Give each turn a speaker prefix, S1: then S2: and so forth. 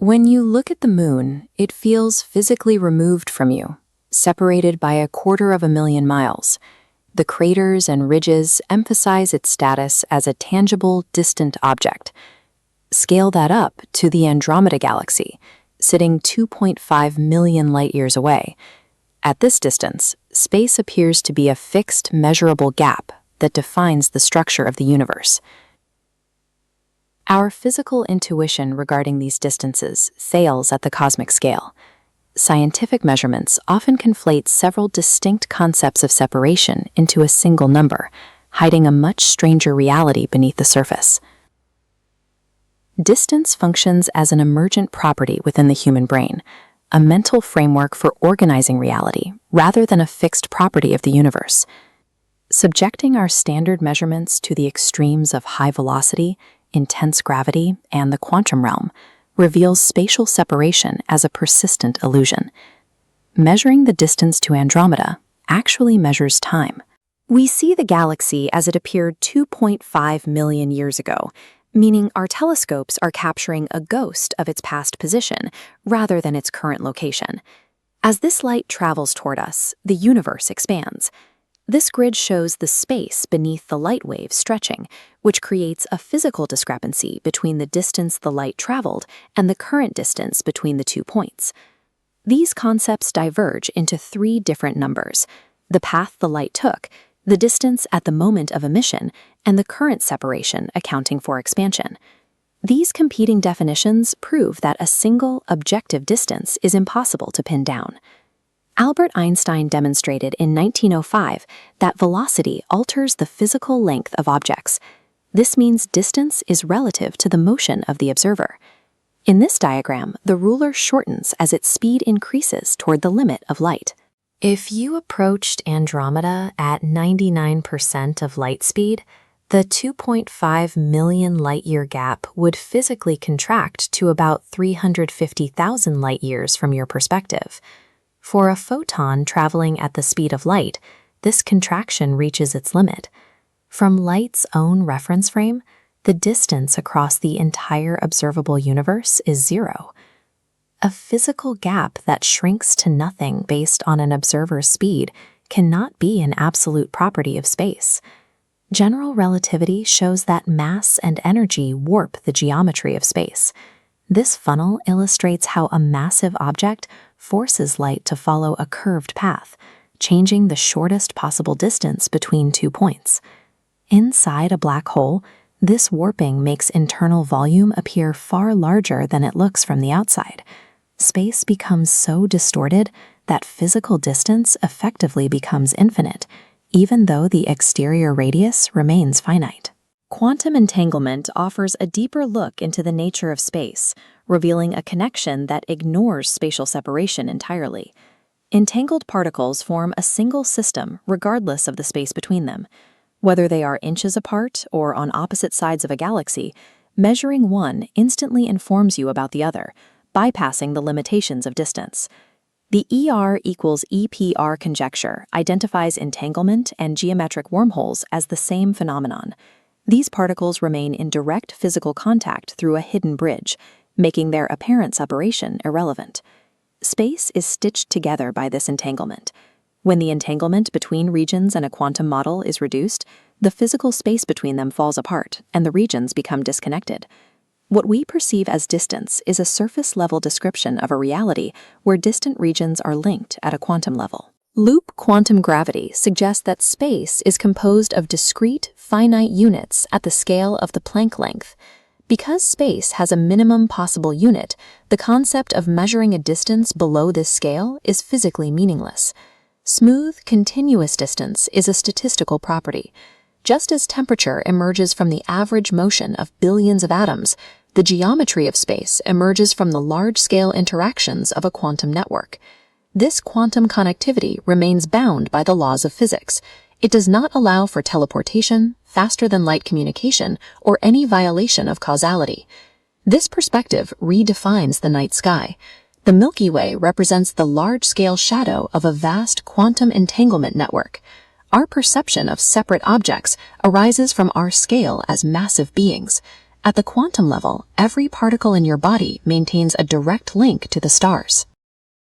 S1: When you look at the moon, it feels physically removed from you, separated by 250,000 miles. The craters and ridges emphasize its status as a tangible, distant object. Scale that up to the Andromeda galaxy, sitting 2.5 million light-years away. At this distance, space appears to be a fixed, measurable gap that defines the structure of the universe. Our physical intuition regarding these distances fails at the cosmic scale. Scientific measurements often conflate several distinct concepts of separation into a single number, hiding a much stranger reality beneath the surface. Distance functions as an emergent property within the human brain, a mental framework for organizing reality rather than a fixed property of the universe. Subjecting our standard measurements to the extremes of high velocity, intense gravity, and the quantum realm reveals spatial separation as a persistent illusion. Measuring the distance to Andromeda actually measures time. We see the galaxy as it appeared 2.5 million years ago, meaning our telescopes are capturing a ghost of its past position rather than its current location. As this light travels toward us, the universe expands. This grid shows the space beneath the light wave stretching, which creates a physical discrepancy between the distance the light traveled and the current distance between the 2 points. These concepts diverge into 3 different numbers: the path the light took, the distance at the moment of emission, and the current separation accounting for expansion. These competing definitions prove that a single, objective distance is impossible to pin down. Albert Einstein demonstrated in 1905 that velocity alters the physical length of objects. This means distance is relative to the motion of the observer. In this diagram, the ruler shortens as its speed increases toward the limit of light. If you approached Andromeda at 99% of light speed, the 2.5 million light-year gap would physically contract to about 350,000 light-years from your perspective. For a photon traveling at the speed of light, this contraction reaches its limit. From light's own reference frame, the distance across the entire observable universe is 0. A physical gap that shrinks to nothing based on an observer's speed cannot be an absolute property of space. General relativity shows that mass and energy warp the geometry of space. This funnel illustrates how a massive object forces light to follow a curved path, changing the shortest possible distance between 2 points. Inside a black hole, this warping makes internal volume appear far larger than it looks from the outside. Space becomes so distorted that physical distance effectively becomes infinite, even though the exterior radius remains finite. Quantum entanglement offers a deeper look into the nature of space, revealing a connection that ignores spatial separation entirely. Entangled particles form a single system regardless of the space between them. Whether they are inches apart or on opposite sides of a galaxy, measuring one instantly informs you about the other, bypassing the limitations of distance. The ER equals EPR conjecture identifies entanglement and geometric wormholes as the same phenomenon. These particles remain in direct physical contact through a hidden bridge, making their apparent separation irrelevant. Space is stitched together by this entanglement. When the entanglement between regions in a quantum model is reduced, the physical space between them falls apart and the regions become disconnected. What we perceive as distance is a surface-level description of a reality where distant regions are linked at a quantum level. Loop quantum gravity suggests that space is composed of discrete, finite units at the scale of the Planck length. Because space has a minimum possible unit, the concept of measuring a distance below this scale is physically meaningless. Smooth, continuous distance is a statistical property. Just as temperature emerges from the average motion of billions of atoms, the geometry of space emerges from the large-scale interactions of a quantum network. This quantum connectivity remains bound by the laws of physics. It does not allow for teleportation, faster-than-light communication, or any violation of causality. This perspective redefines the night sky. The Milky Way represents the large-scale shadow of a vast quantum entanglement network. Our perception of separate objects arises from our scale as massive beings. At the quantum level, every particle in your body maintains a direct link to the stars.